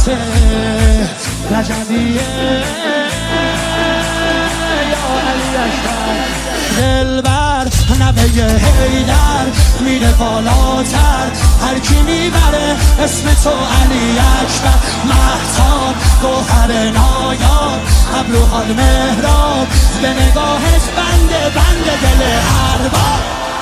عباسه رجبیه یا علی اکبر دلبر نوه حیدر میره بالاتر هر کی میبره اسم تو علی اکبر مهتاب گوهر نایاب ابروها مهراب به نگاهش بنده دل ارباب